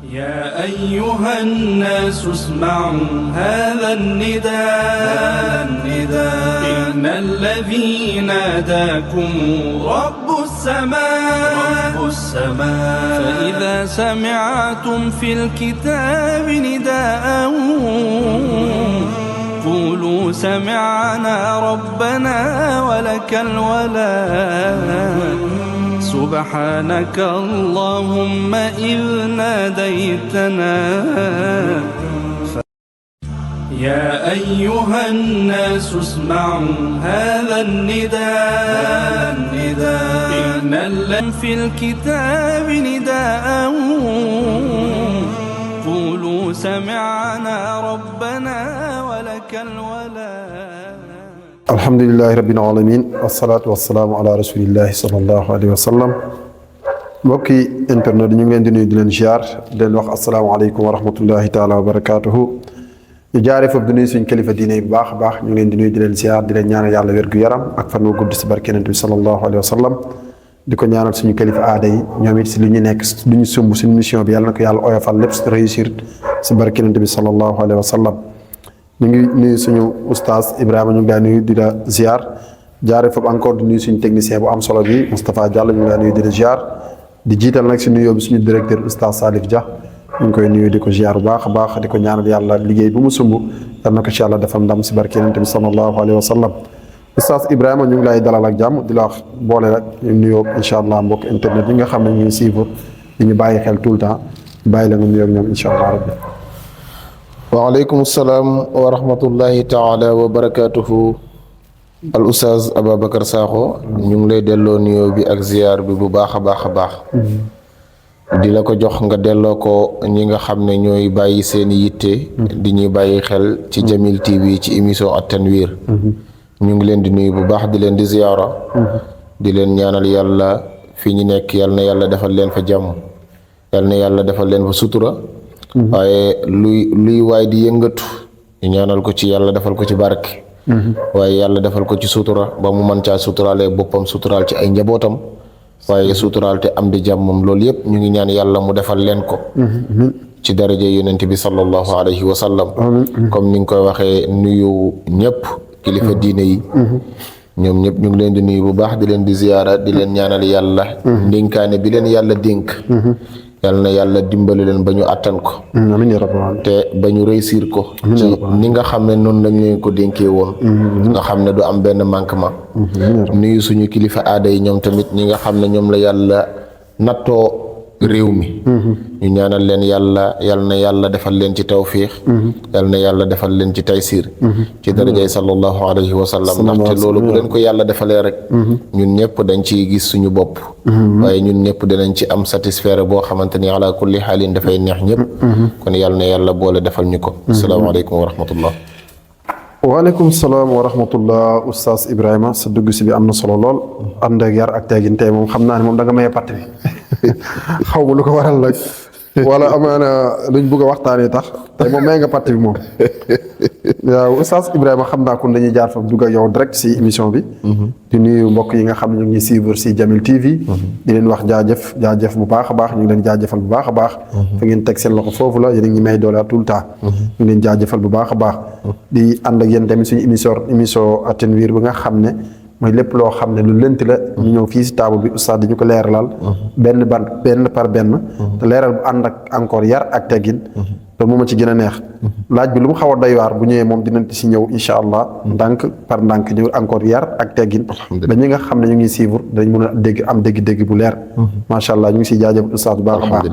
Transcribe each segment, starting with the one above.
يا أيها الناس اسمعوا هذا النداء إن الذي ناداكم رب السماء فإذا سمعتم في الكتاب نداء قولوا سمعنا ربنا ولك الولاء سبحانك اللهم إذ ناديتنا يا أيها الناس اسمعوا هذا النداء إن الذي في الكتاب نداء قولوا سمعنا ربنا ولك الولاء alhamdulillahi rabbil alamin wassalatu wassalamu ala rasulillahi sallallahu alayhi wa sallam mbokki internet ñu ngi leen di nuyu di leen ziar di leen wax assalaamu aleykum wa rahmatullahi taala wa barakatuhu ñu jaaree foofu di nuyu suñ kilifa diine yi bu baax a baax ñu ngi leen di nuyu di leen ziar di leen ñaanal yàlla wér-gu-yaram ak fan wu gudd si barke Yonent bi sallallahu alayhi wa sallam di ko ñaanal suñu kilifa aada yi ñoom it si lu ñu nekk lu ñu sumb suñu mission bi yàlla na ko yàlla oyofal lépp si réussir si barke Yonent bi sallallahu alayhi wa sallam ñu ngi nuyu suñu oustaz Ibrahima ñu ngi lay nuyu di la ziar jaaree foofu encore di nuyu suñu technicien bu am solo bi Moustapha Diallo ñu ngi lay nuyu di la ziar di jiital nag si nuyoo bi suñu directeur oustaz Salif Dia ñu ngi koy nuyu di ko ziar bu baax a baax di ko ñaanal yàlla liggéey bu mu sumb yal na ko ci yàlla defal ndam si barke Yonent bi sallallahu alayhi wa sallam oustaz Ibrahima ñu ngi lay dalal ak jàmm di la wax boole rek ñu nuyoo incha allah mbokk internet yi nga xam ne ñu ngi suivre di ñu bàyyi xel tout le temps bàyyi la nga nuyoo ak ñoom incha allah rabbi. waaleykum salaam wa rahmatullahi taala wa barakatuhu al oustaz Ababacar Sakho ñu ngi lay delloo nuyoo bi ak ziyaar bi bu baax a baax a baax di la ko jox nga delloo ko ñi nga xam ne ñooy bàyyi seeni yitte di ñuy bàyyi xel ci Jamil TV ci émission At Tanwir ñu ngi leen di nuyu bu baax di leen di ziyaara di leen ñaanal yàlla fi ñu nekk yal na yàlla defal leen fa jàmm yal na yàlla defal leen fa sutura waaye luy waay di yëngatu ñu ñaanal ko ci yàlla defal ko ci barke waaye yàlla defal ko ci sutura ba mu mën caa suturaale boppam suturaal ci ay njabootam waaye suturaal te am di jàmmam loolu yëpp ñu ngi ñaan yàlla mu defal leen ko ci daraja yonent bi sallallahu alayhi wa sallam comme ni nga koy waxee nuyu ñëpp kilifa diine yi ñoom ñëpp ñu ngi leen di nuyu bu baax di leen di ziyaara di leen ñaanal yàlla ndénkaane bi leen yàlla dénk yàlla na yàlla dimbali leen ba ñu àttan ko amiin yaa rabbal te ba ñu réussir ko ci ni nga xam ne noonu lañ leen ko dénkee woon nga xam ne du am benn manquement nuyu suñu kilifa aada yi ñoom tamit ñi nga xam ne ñoom la yàlla nattoo réew mi ñu ñaanal leen yàlla yal na yàlla defal leen ci tawfiix yal na yàlla defal leen ci taysir ci darajay sallallahu alayhi wa sallam ndaxte loolu bu leen ko yàlla defalee rek ñun ñëpp dañ ciy gis suñu bopp waaye ñun ñëpp dinañ ci am satisfaire boo xamante ni ala kulli xaalin dafay neex ñëpp kon yal na yàlla boole defal ñu ko asalaamaaleykum wa rahmatullah waaleykum salaam wa rahmatullah oustaz Ibrahima sa dugg si bi am na solo lool ànd ak yar ak teggin tey moom xam naa ne moom da nga maye patt bi xaw ma lu ko waral nag wala amaana luñ bëgg a waxtaanee tax tey moom may nga patt bi moom waaw oustaz Ibrahima xam naa kon dañuy jaar fa dugg ak yow direct si émission bi di nuyu mbokk yi nga xam ne ñu ngi suivre si Jamil TV di leen wax jaajëf bu baax a baax ñu ngi leen jaajëfal bu baax a baax fa ngeen teg seen loxo foofu la yéen a ngi may doole tout le temps ñu ngi leen jaajëfal bu baax a baax di ànd ak yéen tamit suñu émission At Tanwir bi nga xam ne mooy lépp loo xam ne lu lënt la ñu ñëw fii si table bi oustaz dañu ko leeralal benn par benn te leeral bu ànd ak encore yar ak teggin loolu moom a ci gën a neex laaj bi lu mu xaw a doy waar bu ñëwee moom dinañ si ñëw incha allah ndànk par ndànk ñëw encore yar ak teggin ba ñi nga xam ne ñu ngi suivre dañ mën a dégg bu leer macha allah ñu ngi siy jaajëfal oustaz bu baax a baax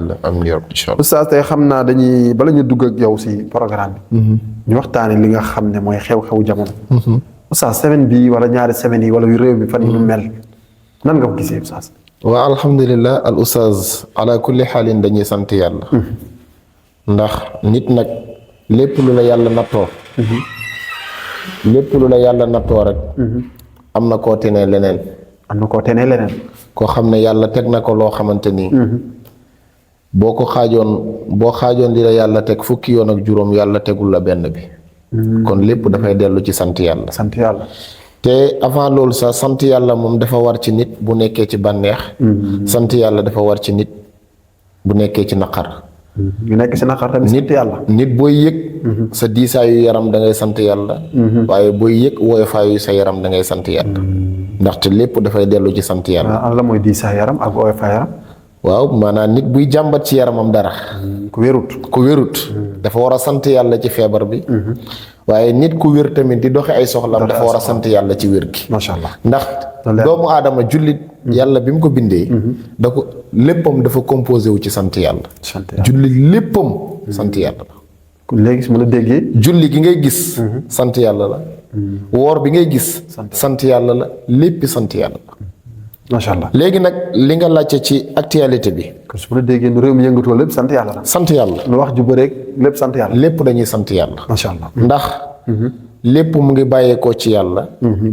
oustaz tey xam naa dañuy bala ñu dugg ak yow si programme bi ñu waxtaane li nga xam ne mooy xew-xew jamono oustaz semaine bi wala ñaari semaines yi wala réew mi fan yi nu mel nan nga ko gisee oustaz waa alhamdulilah al oustaz ala kulli xaalin dañuy sant yàlla ndax nit nag lépp lu la yàlla nattoo rek am na koo tenee leneen koo xam ne yàlla teg na ko loo xamante ni boo xaajoon li la yàlla teg fukki yoon ak juróom yàlla tegul la benn bi kon lépp dafay dellu ci sant yàlla te avant loolu sax sant yàlla moom dafa war ci nit bu nekkee ci bànneex sant yàlla dafa war ci nit bu nekkee ci naqar ñu nekk si naqar tamit sant yàlla. nit booy yëg sa diisaayu yaram da ngay sant yàlla waaye booy yëg woyofaayu sa yaram da ngay sant yàlla ndaxte lépp dafay dellu ci sant yàlla. la mooy diisaa yaram ak oyofa yaram. waaw maanaam nit buy jàmbat ci yaramam dara ku wérut dafa war a sant yàlla ci feebar bi waaye nit ku wér tamit di doxe ay soxlam dafa war a sant yàlla ci wér gi. macha allah ndax doomu aadama jullit yàlla bi mu ko bindee da ko léppam dafa composé wu ci sant yàlla. jullit léppam sant yàlla la. kon léegi su ma la déggee. julli gi ngay gis sant yàlla la. woor bi ngay gis sant yàlla la léppi sant yàlla la. macha allah léegi nag li nga laajte ci actualité bi. kon su ma la déggee nu réew mi yëngatoo lépp sant yàlla la. sant yàlla. lu wax ju bëreeg lépp sant yàlla. lépp dañuy sant yàlla. macha allah ndax. lépp mu ngi bàyyeekoo ci yàlla.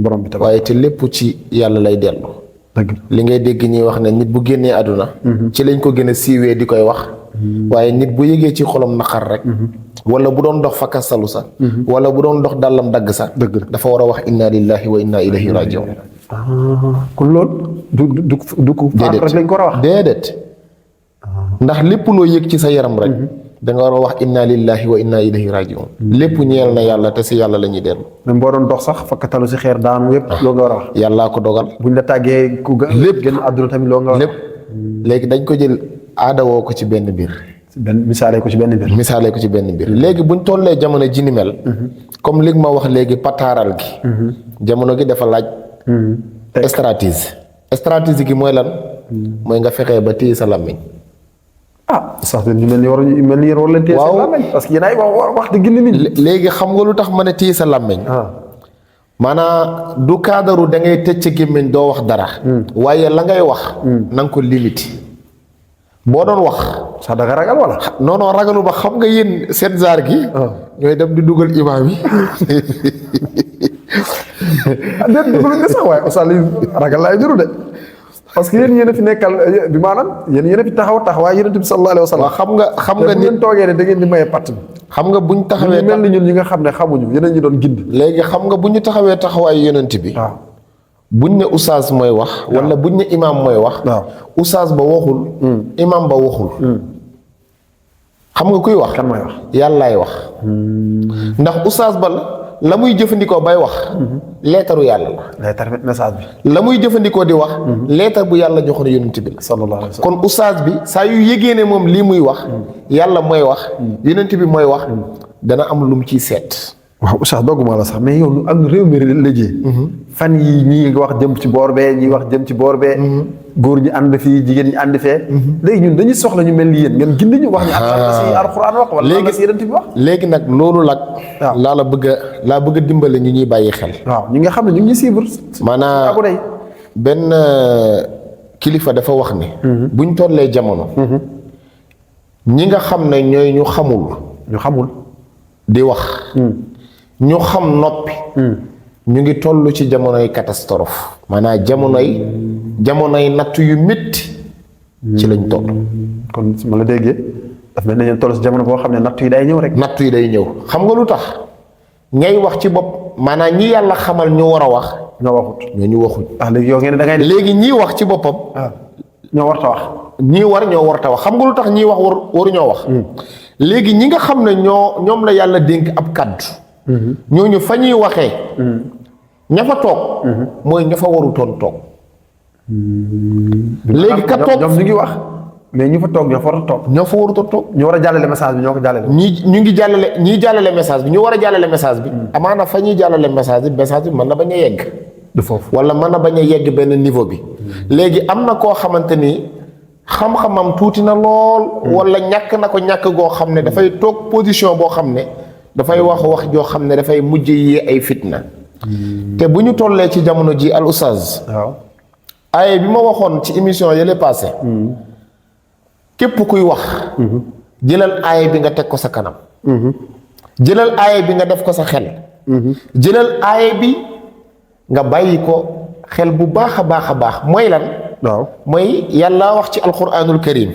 borom bi tamit waaye te lépp ci yàlla lay dellu. dëgg li ngay dégg ñuy wax ne nit bu génnee àdduna. ci lañ ko gën a siiwee di koy wax. waaye nit bu yëgee ci xolam naqar rek. wala bu doon dox fakkasalu sax. wala bu doon dox dàllam dagg sax. dëgg la dafa war a wax inna lillahi wa inna ilayhi rajiun. kon loolu du ko faat rek lañ ko war a wax. déedéet ndax lépp loo yëg ci sa yaram rek. da nga war a wax inna lillahi wa inna ilayhi rajiun. lépp ñeel na yàlla te si yàlla la ñuy dellu. même boo doon dox sax fakkatalu si xeer daanu yépp loo nga war a wax. yàllaa ko dogal. buñ la tàggee ku lépp génn àdduna tamit loo nga war a lépp léegi dañ ko jël aada woo ko ci benn biir. misaalee ko ci benn biir. misaalee ko ci benn biir léegi buñ tollee jamono ji ni mel. comme li ma wax léegi pataaral gi. jamono gi dafa laaj. stratégie gi mooy lan. mooy nga fexee ba téye sa làmmiñ. sax ñu mel ni war leen téye sa làmmiñ parce que yéen ay wax di gindi nit. léegi xam nga lu tax ma ne téye sa làmmiñ. maanaam du kaadaru da ngay tëj ca gémmiñ doo wax dara. waaye la ngay wax. na nga ko limité. boo doon wax. sax da nga ragal wala. non non ragalu ba xam nga yéen seen zaar gi. ñooy dem di dugal imaam yi. déet dugaluñ de sax waaye oustaz li ragal laay niru de. parce que yéen a fi nekkal bi maanaam yéen a fi taxawaay yonent bi sallallahu alayhi wa sallam. xam nga nit toogee ne da ngeen di maye patt bi. xam nga buñ taxawee mel ni ñun ñi nga xam ne xamuñu yéen a ñu doon gindi. léegi xam nga bu ñu taxawee taxawaayu yonent bi. waaw buñ ne oustaz mooy wax. wala buñ ne imaam mooy wax. waaw oustaz ba waxul. imaam ba waxul. xam nga kuy wax. kan mooy wax. yàllaay wax. ndax oustaz ba la muy jëfandikoo bay wax. leetaru yàlla la. leetar message bi. la muy jëfandikoo di wax. leetar bu yàlla joxoon yonent bi la. sallallahu alayhi wa sallam. kon oustaz bi saa yu yégee ne moom lii muy wax. yàlla mooy wax. yonent bi mooy wax. dana am lu mu ciy seet. waaw oustaz dogguma la sax mais yow nu am réew mi léegi. fan yi ñii nga wax jëm ci boor bee ñii wax jëm ci boor bee. góor ñi ànd fii jigéen ñi ànd fee. léegi ñun dañuy soxla ñu mel ni yéen ngeen gindi ñu wax ñu ak si alxuraan wax wala la si yonent bi wax. léegi nag loolu nag. waaw laa bëgg a dimbale ñu ñuy bàyyi xel. waaw ñi nga xam ne ñu ngi suivre. maanaam benn kilifa dafa wax ni. buñ tollee jamono. ñi nga xam ne ñooy ñu xamul. di wax. ñu xam noppi. ñu ngi toll ci jamonoy catastrophe. maanaam jamonoy natt yu métti. ci lañ toll. kon su ma la déggee daf mel ne dañu toll si jamono boo xam ne natt yi day ñëw rek. natt yi day ñëw xam nga lu tax. ngay wax ci bopp maanaam ñi yàlla xamal ñu war a wax. ñoo waxut ñoo ñu waxuñ. léegi yow ngeen da ngay. léegi ñii wax ci boppam. ñoo warta wax. ñoo warta wax xam nga lu tax ñii wax waruñoo wax. léegi ñi nga xam ne ñoom la yàlla dénk ab kàddu. ñooñu fa ñuy waxee. ña fa toog. mooy ña fa warutoon toog. léegi ka toog ñoom ñu ngi wax mais ñu fa toog ñoo fa war a toog. ñoo fa warutoon toog. ñu war a jàllale message bi ñoo ko jàllale. ñii jàllale message bi ñu war a jàllale message bi. amaana fa ñuy jàllale message bi mën na bañ a yegg. du foofu wala mën na bañ a yegg benn niveau bi. léegi am na koo xamante ni xam-xamam tuuti na lool. wala ñàkk na ko ñàkk goo xam ne dafay toog position boo xam ne dafay wax joo xam ne dafay mujj yi ay fitna. te bu ñu tollee ci jamono ji al oustaz. waaw aaye bi ma waxoon ci émission yële passé. képp kuy wax. jëlal aaye bi nga teg ko sa kanam. jëlal aaye bi nga def ko sa xel. jëlal aaye bi nga bàyyi ko xel bu baax a baax a baax mooy lan. waaw mooy yàlla wax ci alquranul karim.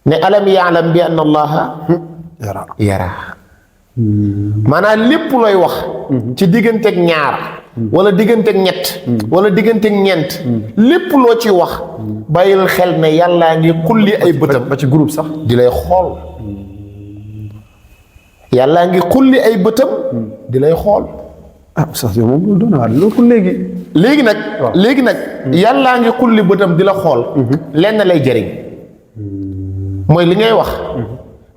ne alam yaalam bi anna allaha yara maanaam lépp looy wax. ci digganteeg ñaar wala digganteeg ñett wala digganteeg ñeent lépp loo ci wax bàyyil xel ne yàllaa ngi xulli ay bëtam ba ci groupe sax di lay xool yàllaa ngi xulli ay bëtam di lay xool ah oustaz yow moom loolu doon na waar loolu léegi nag yàllaa ngi xulli bëtam di la xool lenn lay jëriñ mooy li ngay wax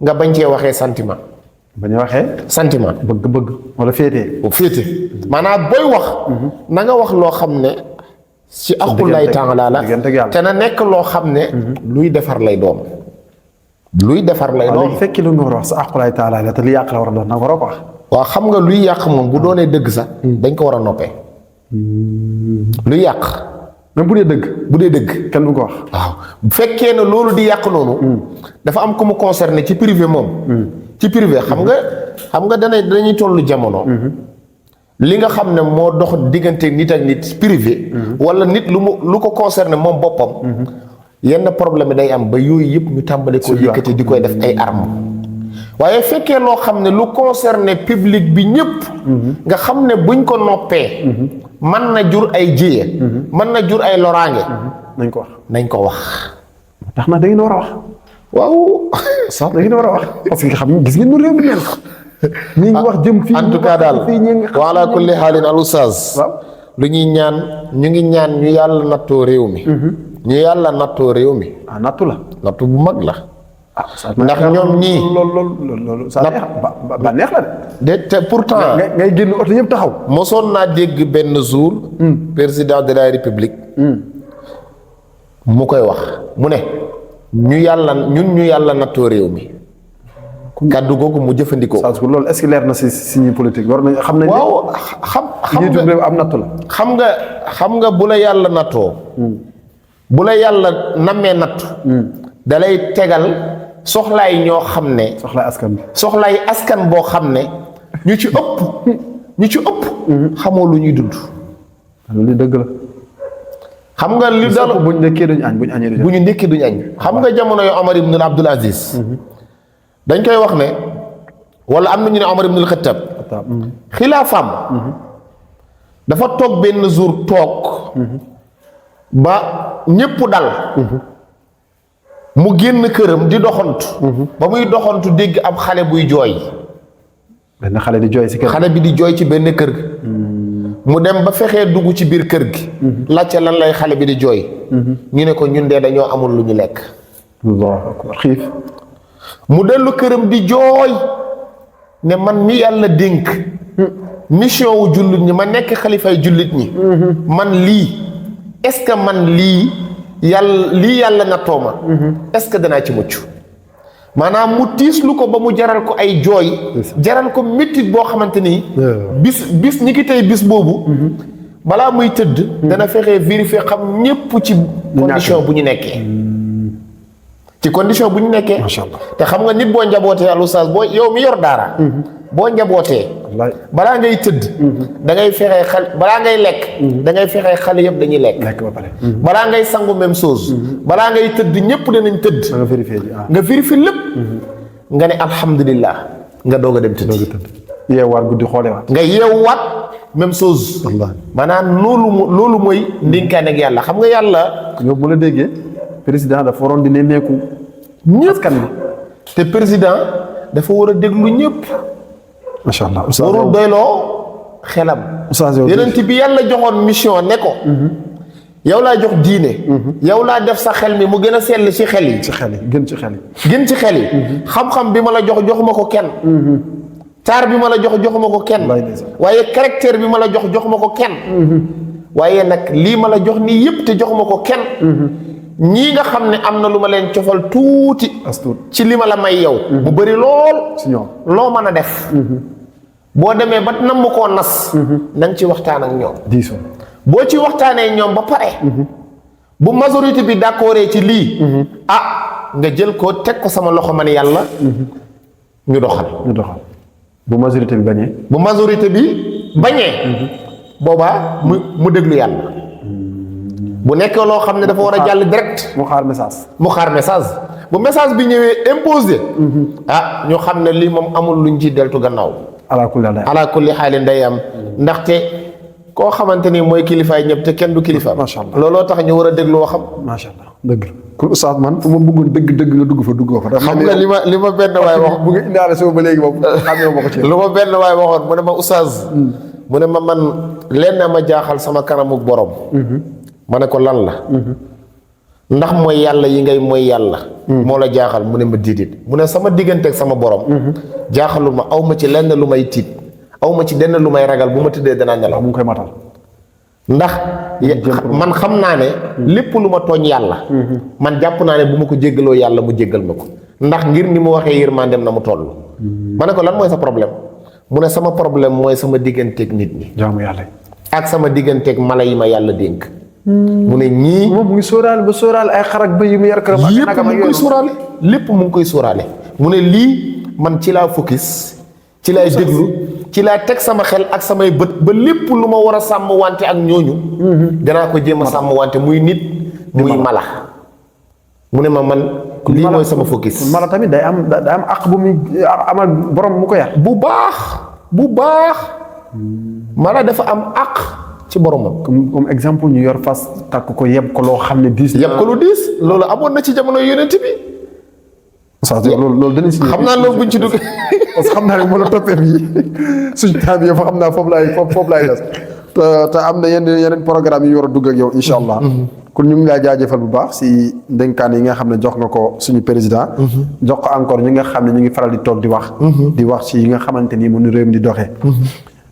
nga bañ cee waxee sentiment bañ a waxee sentiment bëgg wala féete maanaam booy wax na nga wax loo xam ne ci aqullaay taala la te na nekk loo xam ne luy defar lay doon luy defar lay doon fekki lu nga war a wax sa aqullaay taala la te li yàq la war a doon nag waroo ko wax waaw xam nga luy yàq moom bu doonee dëgg sax dañ ko war a noppee luy yàq même bu dee dëgg kenn du ko wax waaw bu fekkee ne loolu di yàq noonu dafa am ku mu concerné ci privé moom ci privé xam nga dañuy tollu jamono li nga xam ne moo dox diggante nit ak nit privé wala nit lu ko concerné moom boppam yenn problème day am ba yooyu yëpp ñu tàmbali ko yëkkati di koy def ay armes waaye fekkee loo xam ne lu concerné public bi ñëpp nga xam ne buñ ko noppee mën na jur ay jéye mën na jur ay loraange nañ ko wax tax na da ngeen war a wax waaw sax da ngeen war a wax parce que xam gis ngeen nu réew mi mel ñi ngi wax jëm fii en tout cas daal wa ala kulli xaalin al oustaz lu ñuy ñaan ñu ngi ñaan ñu yàlla nattoo réew mi ñu yàlla nattoo réew mi nattu la nattu bu mag la ndax ñoom ñii loolu ba neex la de te pourtant ngay génn oto yëpp taxaw mosoon naa dégg benn jour président de la république mu koy wax mu ne ñu yàlla nattoo réew mi kàddu googu mu jëfandikoo loolu est-ce que leer na si ñi politique war nañ xam nañ waaw xam nga am nattu la xam nga bu la yàlla nattoo bu la yàlla nammee nattu dalay tegal soxlaay ñoo xam ne soxlaay askan boo xam ne ñu ci ëpp xamoo lu ñuy dund loolu dëgg la xam nga li dal bu ñu nekkee duñ añ bu ñu nekkee duñ añ xam nga jamono yu Omar ibn Abdul Aziz dañ koy wax ne wala am na ñu ne Omar ibn al-Khattab xilaafaam dafa toog benn jour toog ba ñépp dal mu génn këram di doxantu ba muy doxantu dégg ab xale buy jooy benn xale di jooy ci kër xale bi di jooy ci benn kër gi mu dem ba fexee dugg ci biir kër gi laajte lan lay xale bi di jooy ñu ne ko ñun de dañoo amul lu ñu lekk Allahu akbar xiif mu dellu këram di jooy ne man mi yàlla dénk mission wu jullit ñi ma nekk xalifay jullit ñi man lii est-ce que man lii yàlla nattoo ma est-ce que danaa ci mucc maanaam mu tiislu ko ba mu jaral ko ay jooy jaral ko méttit boo xamante ni bis ñi ki tey bis boobu balaa muy tëdd dana fexee vérifier xam ñépp ci condition bu ñu nekkee ci condition bu ñu nekkee macha allah te xam nga nit boo njabootee al oustaz boo yow mi yor daara boo njabootee balaa ngay tëdd da ngay fexee xal balaa ngay lekk da ngay fexee xale yëpp dañuy lekk ba pare balaa ngay sangu même chose balaa ngay tëdd ñëpp danañ tëdd nga vérifier lépp nga ne alhamdulillah nga doog a dem tëdd yeewaat guddi xoolewaat nga yeewaat même chose maanaam loolu mooy ndénkaan ak yàlla xam nga yàlla yow mu la déggee président dafa waroon di nemmeeku askan bi te président dafa war a déglu ñëpp macha allah warul doyloo xelam yeneen bi yàlla joxoon mission ne ko yow laa jox diine yow laa def sa xel mi mu gën a sell ci xel yi gën ci xel yi xam-xam bi ma la joxuma ko kenn taar bi ma la joxuma ko kenn waaye caractère bi ma la joxuma ko kenn waaye nag lii ma la jox nii yëpp te joxuma ko kenn ñii nga xam ne am na lu ma leen cofal tuuti ci li ma la may yow mu bëri lool loo mën a def boo demee ba namm koo nas na nga ci waxtaan ak ñoom boo ci waxtaanee ñoom ba pare bu majorité bi d'accordé ci lii nga jël ko teg ko sama loxo man yàlla ñu doxal bu majorité bi bañee boobaa mu déglu yàlla bu nekkee loo xam ne dafa war a jàll direct mu xaar message bu message bi ñëwee imposé ñu xam ne lii moom amul luñ ci deltu gannaaw ala kulli xaalin day am ndaxte koo xamante ni mooy kilifaay ñëpp te kenn du kilifa. Macha Allah. looloo tax ñu war a déglu waxam. macha allah dëgg la kon oustaz man fu ma bëggoon dëgg nga dugg fa duggoo fa. xam nga li ma benn waay wax bu nga indaale sama ba léegi moom xamee ma ko ci. lu ma benn waay waxoon mu ne ma oustaz. mu ne ma man lenn ma jaaxal sama kanamu borom. ma ne ko lan la. ndax mooy yàlla yi ngay mooy yàlla. moo la jaaxal mu ne ma diidit mu ne sama digganteeg sama borom. jaaxalul ma aw ma ci lenn lu may tiit aw ma ci lenn lu may ragal bu ma tëddee danaa nelaw. mu ngi koy matal. ndax man xam naa ne lépp lu ma tooñ yàlla. man jàpp naa ne bu ma ko jéggaloo yàlla mu jéggal ma ko ndax ngir ni mu waxee yërmandeem na mu toll. ma ne ko lan mooy sa problème mu ne sama problème mooy sama digganteeg nit ñi. jaamu yàlla ak sama digganteeg mala yi ma yàlla dénk. mu ne ñii. moom mu ngi sóoraale ba sóoraale ay xar ak bëy yu mu yar këram. yépp mu ngi koy sóoraale lépp mu ngi koy sóoraale. mu ne lii man ci laa focus ci laay déglu ci laa teg sama xel ak samay bët ba lépp lu ma war a sàmm wante ak ñooñu. danaa ko jéem a sàmm wante muy nit muy mala. mu ne ma man lii mooy sama focus. mala tamit day am àq bu muy amal borom mu ko yar. bu baax mala dafa am àq ci boromam. comme exemple ñu yor fas takk ko yeb ko loo xam ne diis. yeb ko lu diis loolu amoon na ci jamono yonent bi. loolu danañ si. xam naa loolu buñ ci dugg. parce que xam naa ne mën a toppee bii suñu temps bi yëpp xam naa foofu laay des te am na yeneen programme yi ñu war a dugg ak yow incha allah. kon ñu ngi lay jaajëfal bu baax si ndénkaan yi nga xam ne jox nga ko suñu président. jox ko encore ñi nga xam ne ñu ngi faral di toog di wax. di wax ci yi nga xamante ni mënu réew mi di doxee.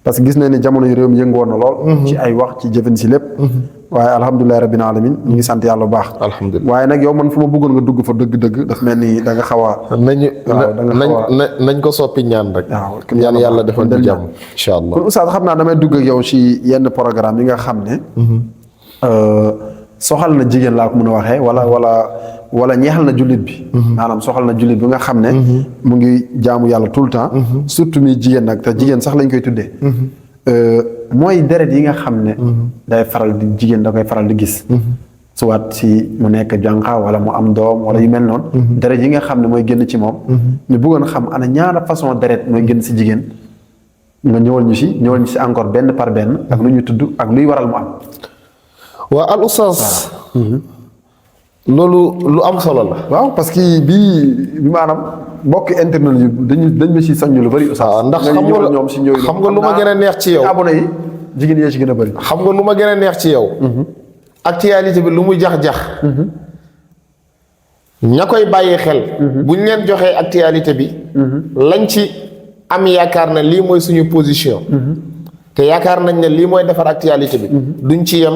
parce que gis nañ ni jamono yu réew mi yëngu woon na lool. ci ay wax ci jëfin si lépp. waaye alhamdulilah rabbil alamin ñu ngi sant yàlla bu baax. alhamdulilah waaye nag yow man fu ma bëggoon nga dugg fa dëgg-dëgg daf mel ni da nga xaw a. nañ ko soppi ñaan rek. waaw ñaan yàlla defal ñu jàmm incha allah. kon oustaz xam naa damay dugg ak yow ci yenn programme yi nga xam ne. soxal na jigéen laa ko mën a waxee wala ñeexal na jullit bi. maanaam soxal na jullit bi nga xam ne. mu ngi jaamu yàlla tout le temps. surtout muy jigéen nag te jigéen sax lañ koy tuddee. mooy deret yi nga xam ne. day faral di jigéen da koy faral di gis. soit si mu nekk jànqa wala mu am doom wala yu mel noonu. deret yi nga xam ne mooy génn ci moom. ñu bëggoon xam ana ñaara façon deret mooy génn si jigéen. nga ñëwal ñu si encore benn par benn ak lu ñu tudd ak luy waral mu am. waa al oustaz. loolu lu am solo la. waaw parce que bii maanaam mbokk internet yi dañ ma si soññ lu bëri. ndax xam nga lu ma gën a neex ci yow. abonné yi jigéen yee ci gën a bëri. xam nga lu ma gën a neex ci yow. actualité bi lu mu jax-jax. ña koy bàyyi xel. buñ leen joxee actualité bi. lañ ci am yaakaar na lii mooy suñu position. te yaakaar nañ ne lii mooy defar actualité bi. duñ ci yem.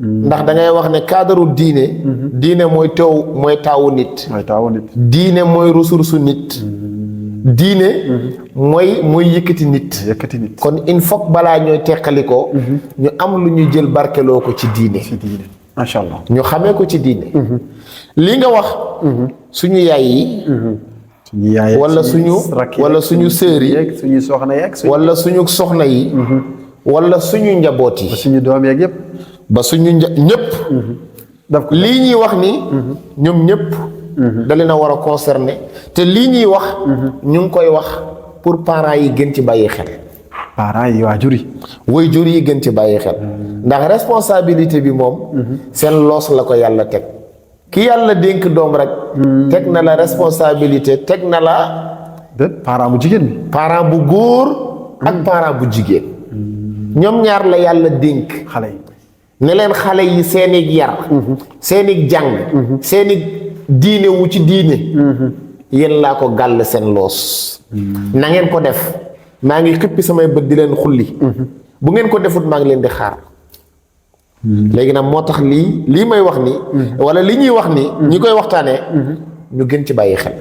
ndax da ngay wax ne cadre diine. diine mooy taawu nit. diine mooy ressource nit. diine. mooy yëkkati nit. kon il faut balaa ñooy teqalikoo. ñu am lu ñu jël barkeloo ko ci diine. macha allah ñu xamee ko ci diine. li nga wax. suñu yaay yi. wala suñu sœur yi. suñu soxna yeeg. wala suñu soxna yi. wala suñu njaboot yi. suñu doom yeeg yëpp. ba suñu ñëpp. lii ñuy wax ni. ñoom ñëpp. da leen a war a concerner te lii ñuy wax. ñu ngi koy wax pour parents yi gën ci bàyyi xel. parents yi waajur yi gën ci bàyyi xel. ndax responsabilité bi moom. seen loos la ko yàlla teg. ki yàlla dénk doom rek. teg na la responsabilité teg na la. parent bu jigéen bi. parent bu góor. ak parent bu jigéen. ñoom ñaar la yàlla dénk. xale yi. ne leen xale yi seenig yar. seenig jàng. seenig diine wu ci diine. yéen laa ko gàll seen loos. na ngeen ko def. maa ngi xippi samay bët di leen xulli. bu ngeen ko defut maa ngi leen di xaar. léegi nag moo tax lii may wax ni wala li ñuy wax ni ñi koy waxtaanee. ñu gën ci bàyyi xel.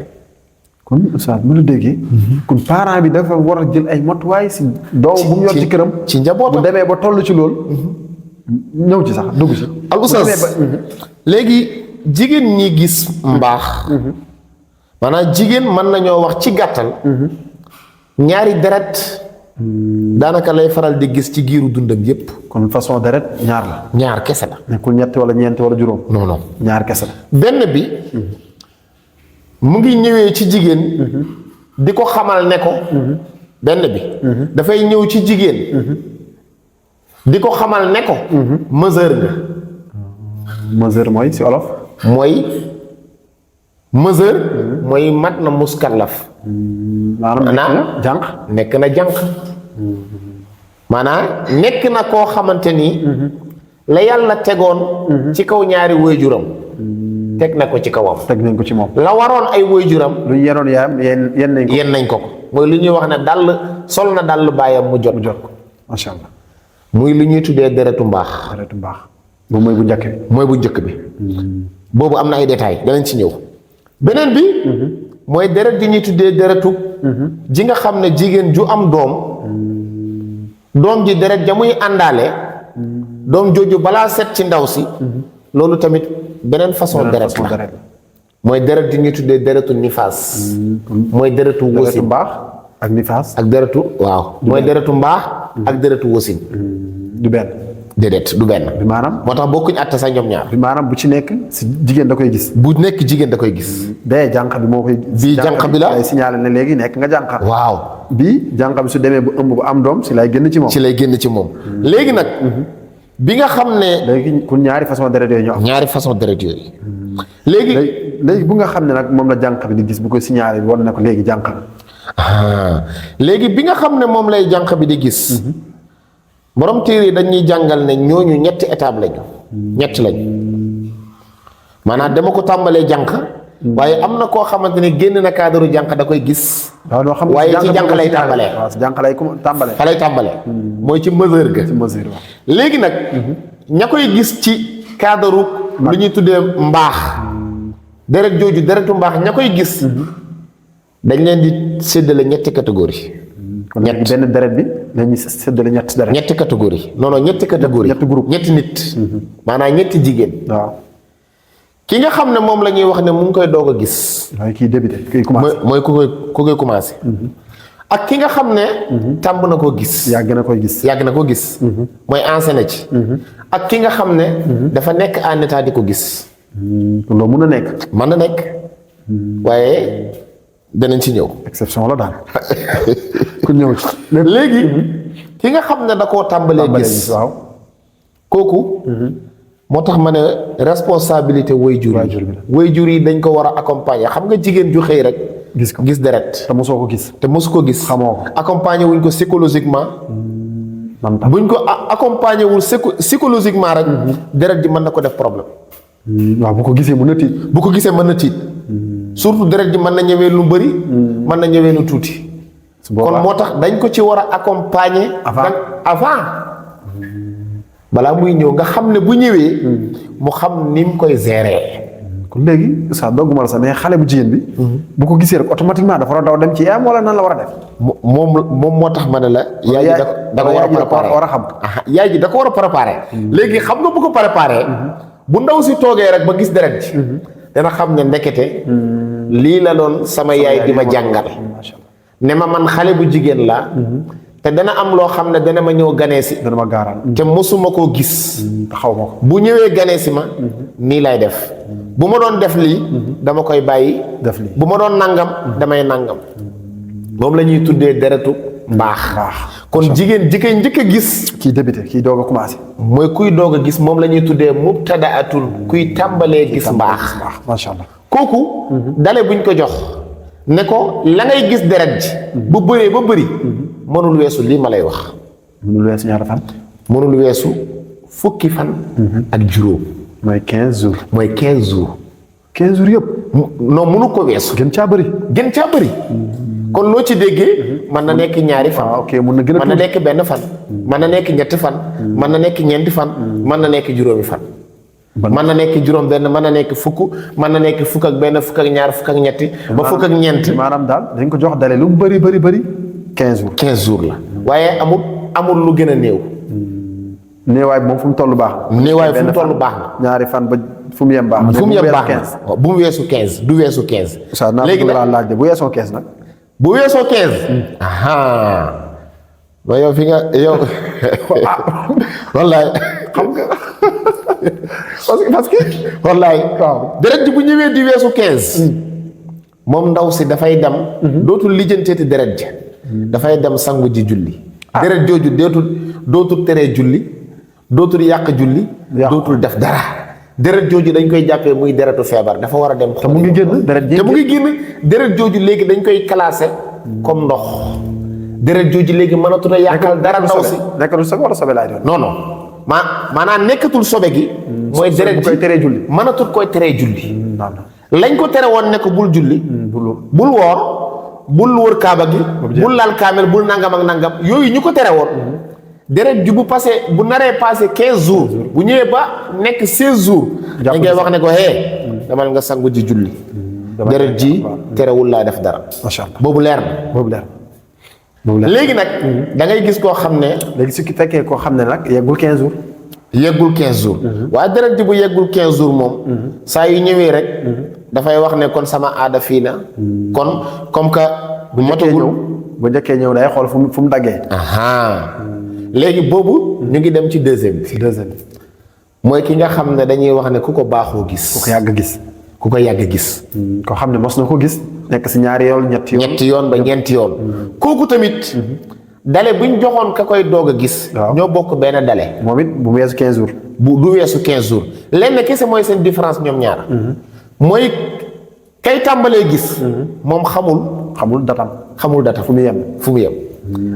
kon oustaz bu la déggee. kon parent bi dafa war a jël ay matuwaay si. doom bu mu yor ci këram. ci njabootam bu demee ba toll ci loolu. ñëw ci sax dugg ci. al oustaz léegi jigéen ñi gis mbaax. maanaam jigéen mën nañoo wax ci gàttal. ñaari deret. daanaka lay faral di gis ci giiru dundam yépp. kon façon deret ñaar la. ñaar kese la. nekkul ñett wala ñeent wala juróom. non ñaar kese la. benn bi. mu ngi ñëwee ci jigéen. di ko xamal ne ko. benn bi. dafay ñëw ci jigéen. di ko xamal ne ko mesure nga mesure mooy si olof mooy mesure mooy mat na muskallaf maanaam jànq nekk na jànq maanaam nekk na koo xamante ni la yàlla tegoon ci kaw ñaari waajuram teg na ko ci kawam teg nañ ko ci moom la waroon ay waajuram lu ñu yenoon yaayam yéen nañ ko mooy lu ñuy wax ne dàll sol na dàll baayam mu jot ko macha allah muy lu ñuy tuddee deretu mbaax deretu mbaax boobu mooy bu njëkk bi mooy bu njëkk bi boobu am na ay détails danañ ci ñëw beneen bi mooy deret ji ñuy tuddee deretu ji nga xam ne jigéen ju am doom ji deret ja muy àndaale doom jooju balaa set ci ndaw si loolu tamit beneen façon deret la mooy deret ji ñuy tuddee deretu nifaas mooy deretu wasin mbaax ak nifaas ak deretu waaw mooy deretu mbaax ak deretu wasin du benn déedéet du benn bi maanaam moo tax bokkuñ àtte sax ñoom ñaar bi maanaam bu ci nekk si jigéen da koy gis bu nekk jigéen da koy gis bee jànq bi moo koy bii jànq bi la lay signalé ne léegi nekk nga jànq waaw bii jànq bi su demee bu ëmb bu am doom si lay génn ci moom léegi nag bi nga xam ne léegi kun ñaari façon deret yooyu ñoo am ñaari façon deret yooyu léegi bu nga xam ne nag moom la jànq bi di gis bu ko signalé bi wan ne ko léegi jànq la léegi bi nga xam ne moom lay jànq bi di gis borom téere dañuy jàngal ne ñooñu ñetti étape lañu ñett lañu maanaam dama ko tàmbalee jànq waaye am na koo xamante ne génn na cadre jànq da koy gis waaye ci jànq lay tàmbalee jànq lay tàmbalee fa lay tàmbalee mooy ci mesure ga léegi nag ña koy gis ci cadre lu ñuy tuddee mbaax deret jooju deretu mbaax ña koy gis dañ leen di séddale ñetti catégorie ñett benn deret bi dañuy séddale ñetti deret ñetti catégorie non ñetti catégorie ñetti groupe ñetti nit maanaam ñetti jigéen waaw ki nga xam ne moom la ñuy wax ne mu ngi koy doog a gis mooy kii débuté kiy commencé mooy ku koy commencé ak ki nga xam ne tàmb na koo gis yàgg na ko gis mooy enseigné ci ak ki nga xam ne dafa nekk en état di ko gis loolu mën na nekk waaye danañ ci ñëw exception la daal ku ñëw ci léegi ki nga xam ne da koo tàmbalee gis waaw kooku moo tax ma ne responsabilité waajur yi dañ ko war a accompagner xam nga jigéen ju xëy rek gis deret te mosoo ko gis te mosu ko gis xamoo ko accompagner wuñ ko psychologiquement buñ ko accompagner wul psychologiquement rek deret ji mën na ko def problème waaw bu ko gisee mën na tiit surtout deret ji mën na ñëwee lu bëri mën na ñëwee lu tuuti kon moo tax dañ ko ci war a accompagner avant balaa muy ñëw nga xam ne bu ñëwee mu xam ni mu koy gérer kon léegi ça dogguma la sax mais xale bu jigéen bi bu ko gisee rek automatiquement dafa war a daw dem ci yaayam wala nan la war a def moom moo tax ma ne la yaay ji da ko war a préparer war a xam yaay ji da ko war a préparer léegi xam nga bu ko préparer bu ndaw si toogee rek ba gis deret ji dana xam ne ndekete lii la doon sama yaay di ma jàngal ne ma man xale bu jigéen la te dana am loo xam ne dana ma ñëw ganee si dana ma gaaral te mosuma koo gis xaw ma ko bu ñëwee ganee si ma nii lay def bu ma doon def lii dama koy bàyyi def lii bu ma doon nangam damay nangam moom la ñuy tuddee deretu mbaax kon jigéen ji koy njëkk a gis kii débuté kii doog a commencé mooy kuy doog a gis moom la ñuy tuddee mubtadaatul kuy tàmbalee gis mbaax macha allah kooku dale buñ ko jox ne ko la ngay gis deret ji bu bëree ba bëri mënul weesu lii ma lay wax mënul weesu ñaata fan mënul weesu fukki fan ak juróom mooy 15 jours 15 jours 15 jours yëpp non mënu ko weesu gën caa bëri kon loo ci déggee mën na nekk ñaari fan ok mën na nekk benn fan mën na nekk ñetti fan mën na nekk ñeenti fan mën na nekk juróomi fan mën na nekk juróom benn mën na nekk fukk mën na nekk fukk ak benn fukk ak ñaar fukk ak ñetti ba fukk ak ñeent maanaam daal dañ ko jox dale lu mu bëri 15 jours la waaye amul lu gën a néew néewaay bi moom fu mu toll baax na néewaay fu mu toll baax na ñaari fan ba fu mu yem baax na fu mu yem baax na bu mu weesu 15 du weesu 15 léegi nag laaj de bu weesoo 15 nag bu weesoo 15 ba yow fi nga yow wallaay xam nga parce que wallaay waaw deret ji bu ñëwee di weesu 15 moom ndaw si dafay dem dootul lijjanteeti deret ji dafay dem sangu ji julli deret jooju dootul teree julli dootul yàq julli dootul def dara deret jooju dañ koy jàppee muy deretu feebar dafa war a dem te mu ngi génn deret ji te mu ngi génn deret jooju léegi dañ koy classé comme ndox deret jooju léegi mënatul a yàqal dara ndaw si nekkatul sobe wala sobe laay doon non non maanaam nekkatul sobe gi mooy deret bu koy teree julli mënatul koy teree julli non lañ ko tere woon ne ko bul julli bul woor bul wër kaaba gi bul laal kaamel bul nangam ak nangam yooyu ñu ko tere woon deret ju bu passé bu naree passé 15 jours bu ñëwee ba nekk 16 jours dañ koy wax ne ko demal nga sangu ji julli deret ji terewul laa def dara macha allah boobu leer na boobu leer na léegi nag da ngay gis koo xam ne léegi su ki fekkee koo xam ne nag yeggul 15 jours yeggul 15 jours waaye deret ji bu yeggul 15 jours moom saa yu ñëwee rek dafay wax ne kon sama aada fii na kon comme que bu matagul bu njëkkee ñëw day xool fu mu daggee léegi boobu ñu ngi dem ci deuxième bi mooy ki nga xam ne dañuy wax ne ku ko baaxoo gis ku ko yàgg gis ku ko yàgg gis koo xam ne mos na ko gis nekk si ñaari yoon ñetti yoon ba ñeenti yoon kooku tamit dale buñ joxoon ka koy doog a gis ñoo bokk benn dale moom it bu weesu 15 jours bu du weesu 15 jours lenn kese mooy seen différence ñoom ñaar mooy kay tàmbalee gis moom xamul datam fu mu yem